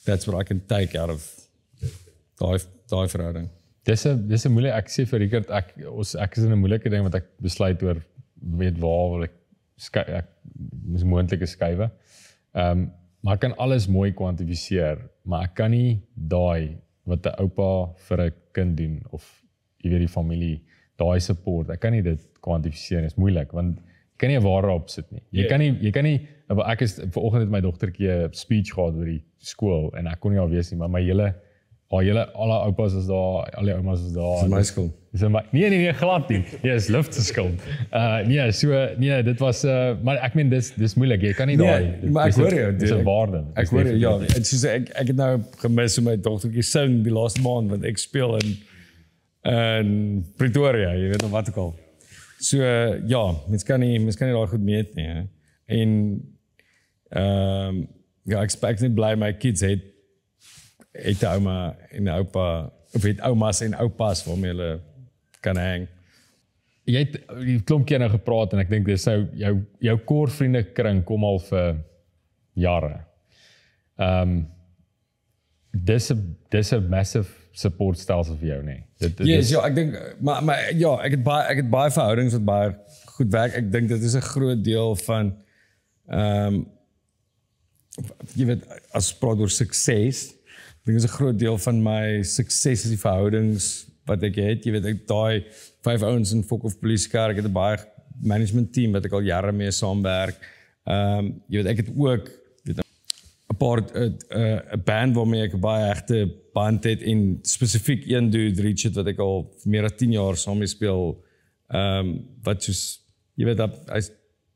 That's what I can take out of daai verhouding. Dis 'n moeilike, ek sê vir Richard, ek is in 'n moeilike ding wat ek besluit oor weet waar wil ek is moontlike skuwe. Maar ek kan alles mooi kwantifiseer, maar ek kan nie daai wat 'n oupa vir 'n kind doen of jy weet die familie, daai support, ek kan nie dit kwantifiseer, dit is moeilik want jy kan nie 'n ware op sit nie. Jy kan nie ek is vanoggend het my dogtertjie 'n speech gehad oor die skool en ek kon nie al weet nie, maar my alle oupas is daar, alle oumas is daar. Dis my skuld. Nee, glad nie. Nee, is Luft se skuld. Dit was maar ek meen dis moeilik. Jy kan nie daai. Maar ek hoor jou. Dis 'n waarde. Ek hoor jou. Ja, en soos ek het nou gemis hoe my dogtertjie sing die laaste maand want ek speel in Pretoria, jy weet nog wat ook al. So ja, mens kan nie daai goed meet nie. He. En ek expect nie bly my kids het 'n ouma en 'n oupa of het oumas en oupas waarmee hulle kan hang. Jy het klomp keer nou gepraat en ek dink dis nou jou core vriendekring kom al vir jare. Dis 'n massive supportstelsel vir jou nie. Yes, ja, ek dink maar ja, ek het baie verhoudings wat baie goed werk. Ek dink dit is 'n groot deel van jy weet as ons praat oor sukses, ek dink is 'n groot deel van my sukses is die verhoudings wat ek het. Jy weet ek daai 5 ouens in Fokof Polisiekar, ek het 'n baie management team wat ek al jare mee saamwerk. Jy weet ek het ook 'n paar 'n band waarmee ek 'n baie egte band het en spesifiek een dude Richard wat ek al meer as 10 jaar saam mee speel. Wat soos jy weet hy's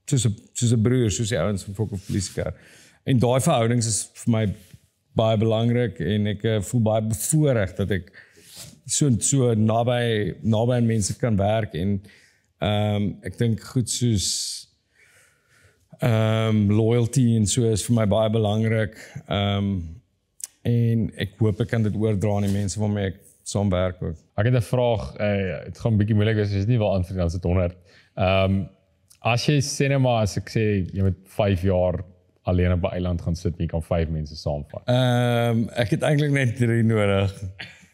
soos 'n broer, soos die ouens van Fokof Polisiekar. En daai verhoudings is vir my baie belangrik en ek voel baie bevoorreg dat ek so naby aan mense kan werk en ek dink goed soos loyalty en so is vir my baie belangrik. En ek hoop ek kan dit oordra aan die mense waarmee ek saamwerk ook. Ek het 'n vraag, het gaan 'n bietjie moeilik wees as jy dit nie wil antwoord dan is dit 100. As jy sê net maar as ek sê jy moet 5 jaar alleen op 'n eiland gaan sit en jy kan 5 mense saamvat. Ek het eintlik net 3 nodig.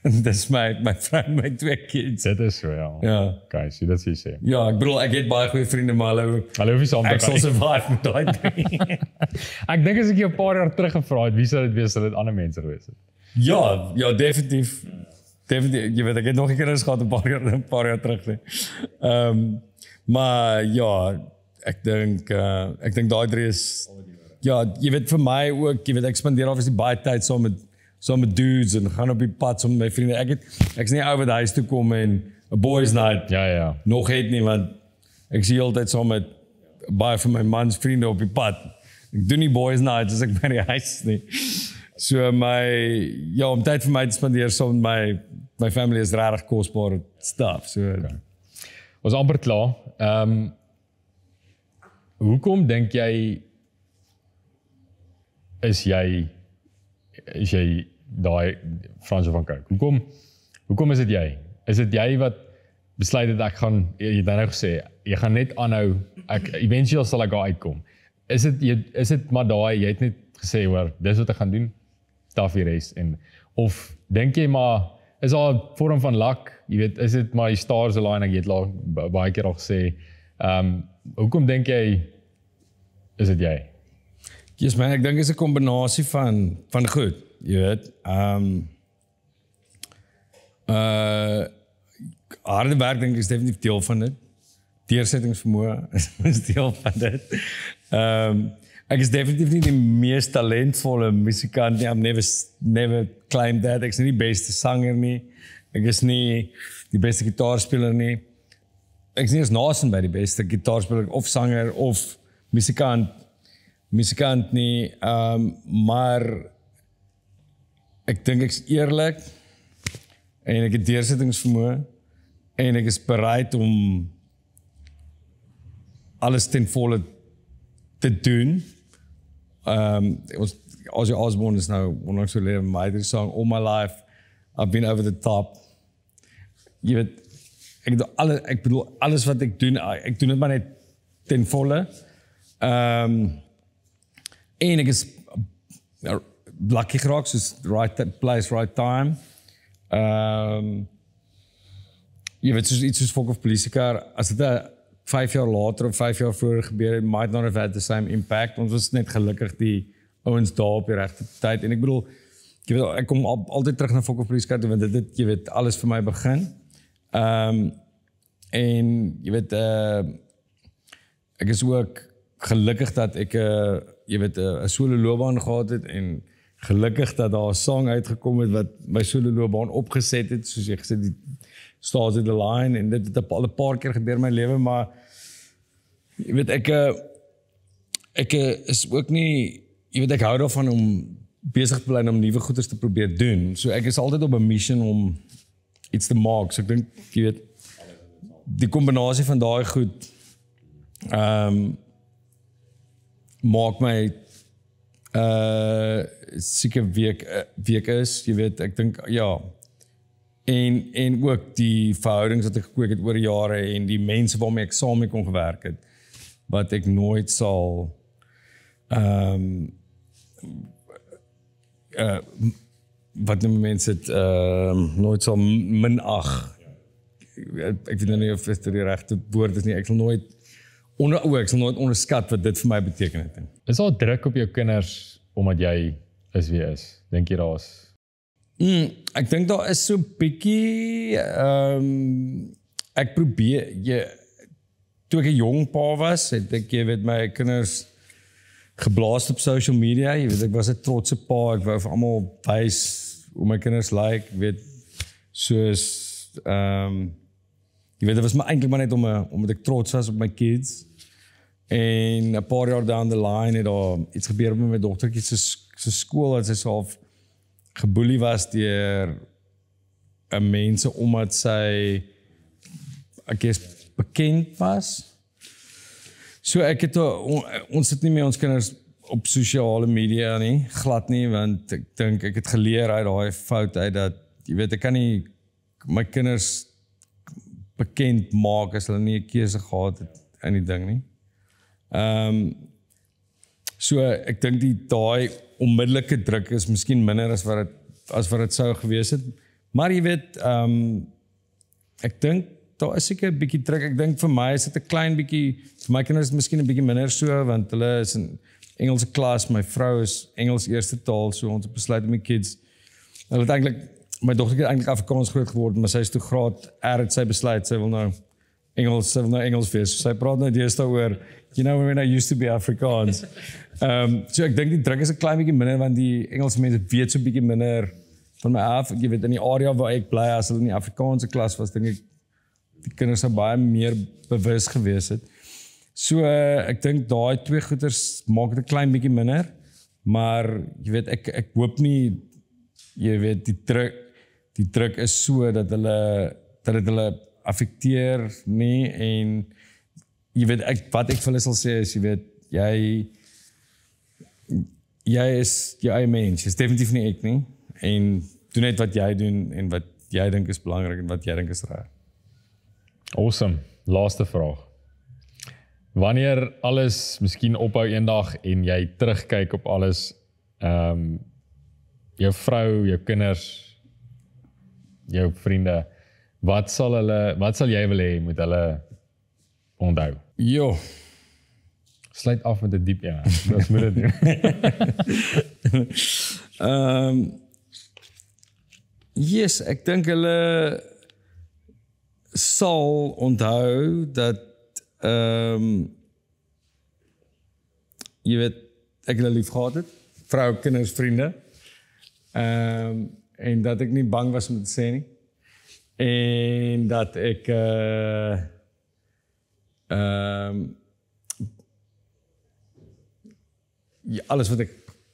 Dis my vrou en my 2 kids. Dit is so ja. Ja. Okay, so dit sê jy. Ja, ek bedoel ek het baie goeie vriende maar hulle hoef nie saam te ek sal survive met daai 3. Ek dink as ek jou 'n paar jaar terug gevra het, wie sou dit wees? Sou dit ander mense gewees het? Ja, definitief. Definitief. Jy weet ek het nog 'n kinders gehad 'n paar jaar terug nie. Maar ja, ek dink daai 3 is ja, jy weet vir my ook, jy weet ek spandeer obviously baie tyd saam met dudes en gaan op die pad saam met my vriende. Ek's nie ou wat huis toe kom en 'n boys night. Ja. Nog het nie want ek sien altyd saam met baie van my mans vriende op die pad. Ek doen nie boys nights as ek by die huis nie. So om tyd vir my te spandeer saam met my family is regtig kosbare stuff. So okay. Ons amper klaar. Hoekom dink jy is jy daai Frans van Cooke? Hoekom is dit jy? Is dit jy wat besluit het ek gaan jy het nou gesê jy gaan net aanhou eventueel sal ek daar uitkom. Is dit maar daai jy het net gesê hoor dis wat ek gaan doen staf die res en of dink jy maar is daar 'n vorm van luck, jy weet is dit maar die stars align ek het baie keer al gesê hoekom dink jy is dit jy? Yes man, ek dink is 'n kombinasie van goed, jy weet. Harde werk dink ek is definitief deel van dit. Deursettingsvermoë is deel van dit. Ek is definitief nie die mees talentvolle musikant nie. I've never claimed that. Ek is nie die beste sanger nie. Ek is nie die beste gitaarspeler nie. Ek is nie eens naasien by die beste gitaarspeler of sanger of musikant nie, maar ek dink ek is eerlik en ek het deursettingsvermoë en ek is bereid om alles ten volle te doen. Ozzy Osbourne is nou onlangs oorlede, my song All My Life, I've been over the top. Jy weet, ek bedoel alles wat ek doen dit maar net ten volle. En ek is lucky geraak, soos right place, right time. Jy weet, soos iets soos Fokof Polisiekar, as dit 5 jaar later of 5 jaar vroeger gebeur het, might not have had the same impact. Ons was net gelukkig die ouens daar op die regte tyd. En ek bedoel, jy weet, ek kom altyd terug na Fokof Polisiekar, want dit, jy weet, alles vir my begin. En jy weet, ek is ook gelukkig dat ek jy weet 'n solo loopbaan gehad het en gelukkig dat daar 'n sang uitgekom het wat my solo loopbaan opgeset het, soos jy gesê die Stars in the Line en dit het al 'n paar keer gebeur in my lewe, maar jy weet ek is ook nie, jy weet ek hou daarvan om besig te bly en om nuwe goeders te probeer doen. So ek is altyd op 'n mission om iets te maak. So ek dink jy weet die kombinasie van daai goed maak my seker week is, jy weet, ek dink ja. En ook die verhoudings wat ek gekweek het oor jare en die mense waarmee ek saam mee kon gewerk het, wat ek nooit sal wat noem mense dit nooit sal minag. Ek weet nou nie of dit die regte woord is nie. Ek sal nooit onderskat wat dit vir my beteken het. Is daar druk op jou kinders omdat jy is wie jy is? Dink jy daar's Ek dink daar is so bietjie ek probeer toe ek 'n jong pa was, het ek jy weet my kinders geblaas op social media. Jy weet ek was 'n trotse pa. Ek wou vir almal wys hoe my kinders lyk, weet soos jy weet dit was maar eintlik maar net omdat ek trots was op my kids. En 'n paar jaar down the line het daar iets gebeur met my dogtertjie se skool dat sy self geboelie was deur 'n mense omdat sy ek guess bekend was. So ek het ons sit nie meer ons kinders op sosiale media nie, glad nie, want ek dink ek het geleer uit daai fout uit dat jy weet ek kan nie my kinders bekend maak as hulle nie 'n keuse gehad het in die ding nie. So ek dink daai onmiddellike druk is miskien minder as wat dit sou gewees het. Maar jy weet, ek dink daar is seker 'n bietjie druk. Ek dink vir my is dit 'n klein bietjie, vir my kinders is dit miskien 'n bietjie minder so, want hulle is in Engelse klas, my vrou is Engels eerste taal, so ons het besluit om die kids. Hulle het eintlik my dogtertjie het eintlik Afrikaans groot geword, maar sy is toe graad R het sy besluit sy wil nou Engels wees. So sy praat nou deesdae oor when I used to be Afrikaans. So ek dink die druk is 'n klein bietjie minder want die Engelse mense weet so 'n bietjie minder van my af. Jy weet in die area waar ek bly as hulle in die Afrikaanse klas was, dink ek die kinders sou baie meer bewus gewees het. So ek dink daai twee goeters maak dit 'n klein bietjie minder, maar jy weet ek hoop nie jy weet die druk is so dat dit hulle affekteer nie en jy weet wat ek vir hulle sal sê is jy weet jy is jou eie mens, jy's definitief nie ek nie en doen net wat jy doen en wat jy dink is belangrik en wat jy dink is reg. Awesome. Laaste vraag. Wanneer alles miskien ophou eendag en jy terugkyk op alles, jou vrou, jou kinders, jou vriende, wat sal jy wil hê moet hulle onthou? Jo. Sluit af met 'n diep ja. Ons moet dit doen. Yes, ek dink hulle sal onthou dat jy weet ek hulle lief gehad het, vrou, kinders, vriende. En dat ek nie bang was om te sê nie. En dat ek alles wat ek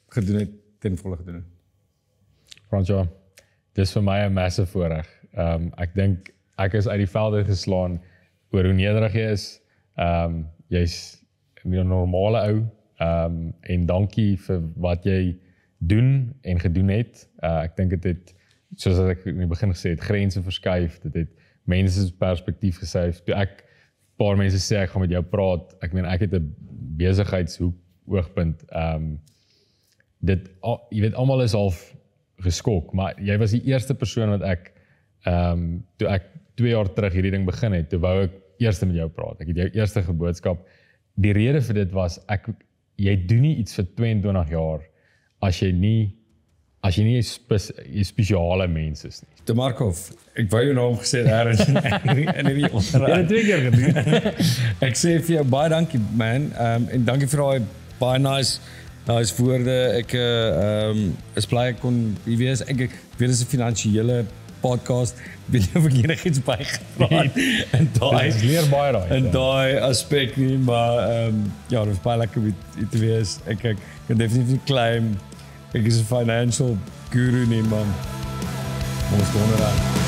gedoen het, ten volle gedoen het. Francois, dis vir my 'n massive voorreg. Ek dink ek is uit die veld uit geslaan oor hoe nederig jy is. Jy's 'n normale ou. En dankie vir wat jy doen en gedoen het. Ek dink dit het, soos ek in die begin gesê het, grense verskuif. Dit het mense se perspektief geskuif. Toe ek paar mense sê ek gaan met jou praat, ek meen ek het 'n besigheidsoogpunt. Jy weet almal is half geskok, maar jy was die eerste persoon wat ek toe ek 2 jaar terug hierdie ding begin het, toe wou ek eers met jou praat. Ek het jou eerste geboodskap. Die rede vir dit was jy doen nie iets vir 22 jaar as jy nie 'n spesiale mens is nie. De Markov, ek wou jou naam gesê in hierdie onderhoud. Jy het 2 keer gedoen. Ek sê vir jou baie dankie man, en dankie vir daai baie nice woorde. Ek is bly ek kon hier wees. Ek weet dit is 'n finansiële podcast. Ek weet nie of ek enigiets bygepraat en daai leer baie daai. En daai aspek nie, maar ja, dit is baie lekker om hier te wees. Ek kan definitief nie claim ek is 'n financial guru nie, man. Ons doen dit.